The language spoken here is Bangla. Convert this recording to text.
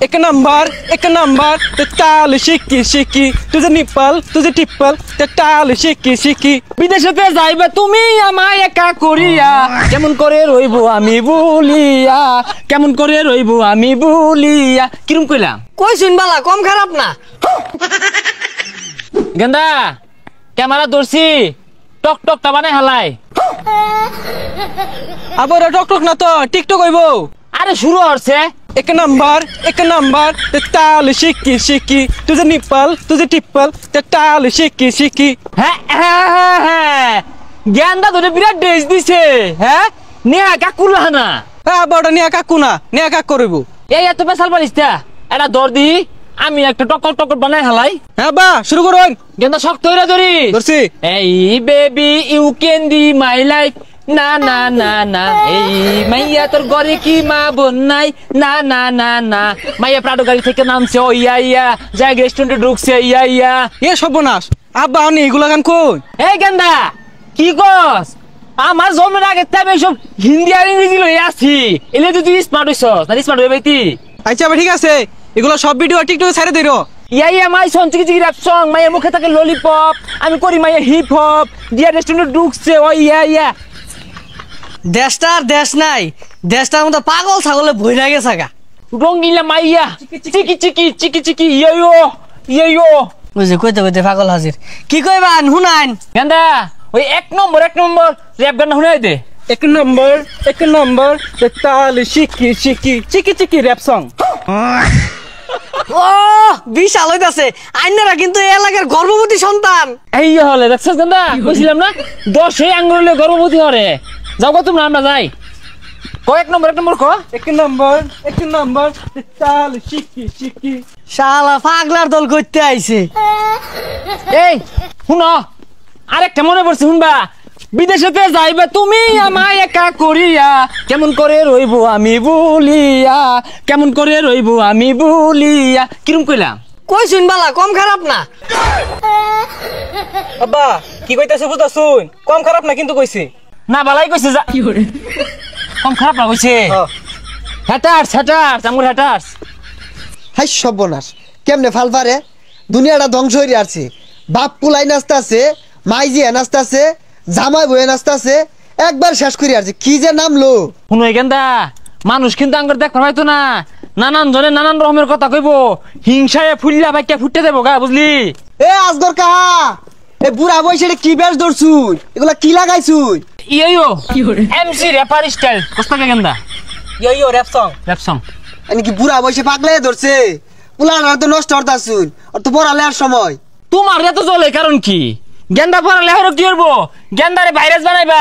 एक नंबर ते टाल शिकी शिकी तुझे निप्पल तुझे टिप्पल ते टाल शिकी शिकी विदेशते যাইবে তুমি আমায় একা করিয়া কেমন করে রইবো আমি বলিয়া কেমন করে রইবো আমি বলিয়া কিরম কইলাম কই শুনবালা কম খারাপ না গেন্দা ক্যামেরা ধরছি টক টক টা বানাই হালাই আবার টক টক না তো টিকটক হইবো আরে শুরু হচ্ছে एक नंबर ते टाल शिकी शिकी तुझे निप्पल तुझे टिप्पल ते टाल शिकी शिकी ज्ञानदा তোরে বিরাট ড্রেস দিছে হ্যাঁ নেয়া কাকু না বড় নেয়া কাকু না নেয়া কাক করব এই এত পেছাল পারিসটা এটা দর দি আমি একটা টক টক বানাই হালাই হ্যাঁ বা শুরু করুন গেন্দা শক্ত হইরা ধরি ধরছি এই বেবি ইউ ক্যান ডি মাই লাইফ না না না না এই মাইয়া তোর ঘরে কি মা বোন নাই না না না না মাইয়া প্রাডো গাড়ি থেকে নামছে ও ইয়া ইয়া যাই রেস্টুরেন্টে ঢুকছে ইয়া ইয়া এ সর্বনাশ আব্বা আমি এগুলা গান কই এই গেন্দা কি কস আমার জন্মের আগে তাই সব হিন্দি আর ইংরেজি লই আছি এলে তুই স্মার্ট হইছস না স্মার্ট হইবি তুই আচ্ছা ঠিক আছে এগুলা সব ভিডিও টিকটকে ছেড়ে দিরো ইয়া ইয়া মাই সং চিকি চিকি র‍্যাপ সং মাইয়া মুখে থাকে ললিপপ আমি করি মাইয়া হিপ হপ দিয়া রেস্টুরেন্টে ঢুকছে ও ইয়া ইয়া দেশটার দেশ নাই দেশটার মধ্যে পাগল ছাগলে ভইরা গেছে গা রঙিলা মাইয়া চিকি চিকি চিকি চিকি ইয়ো ইয়ো বুঝে কইতে কইতে পাগল হাজির কি কইবান হুনাইন গেন্দা ওই এক নম্বর র‍্যাপ গান শুনাই দে এক নম্বর তে তাল শিকি শিকি চিকি চিকি র‍্যাপ সং ও বিশাল হইতাছে আইনারা কিন্তু এই এলাকার গর্ভবতী সন্তান এই হলে দেখছস গেন্দা কইছিলাম না 10 আঙ্গুলে গর্ভবতী হরে যাও কত আমরা যাই ক এক নম্বর ক এক নম্বর চাল শিকি শিকি শালা পাগলার দল করতে আইছে এই শুনো আরেকটা মনে পড়ছে শুনবা বিদেশেতে যাইবে তুমি আমায় একা করিয়া কেমন করে রইবো আমি বলিয়া কেমন করে রইবো আমি বলিয়া কিরম কইলাম কই শুনবালা কম খারাপ না আব্বা কি কইতাছে বুঝা শুন কম খারাপ না কিন্তু কইছে না বালাই কইছে যা কি করে কম খারাপ না কইছে হ্যাটার্স আমুর হ্যাটার্স হাই সর্বনাশ কেমনে ফাল পারে দুনিয়াটা ধ্বংস হয়ে আছে বাপ পুলাই নাচতাছে মাইজি নাচতাছে জামাই বয়ে নাচতাছে একবার শেষ করে আছে কি যে নামলো শুনো গেন্দা মানুষ কিন্তু আঙ্গুর দেখ পাইতো না নানান জনে নানান রকমের কথা কইব হিংসায় ফুললা ভাইকা ফুটে দেবো গা বুঝলি এ আজগর কাহা এ বুড়া বয়সে কি বেশ ধরছুই এগুলা কি লাগাইছুই ইয়ো এমসি র্যাপার স্টাইল কস্তা গেন্দা ইয়ো র‍্যাপ সং এনে কি বুড়া বয়সে পাগলে ধরছে পুলানা তো নষ্ট হতাছুই আর তো পড়ালে আর সময় তোমার এত জ্বলে কারণ কি গেন্দা পড়ালে আর কি করব গেন্দারে ভাইরাস বানাইবা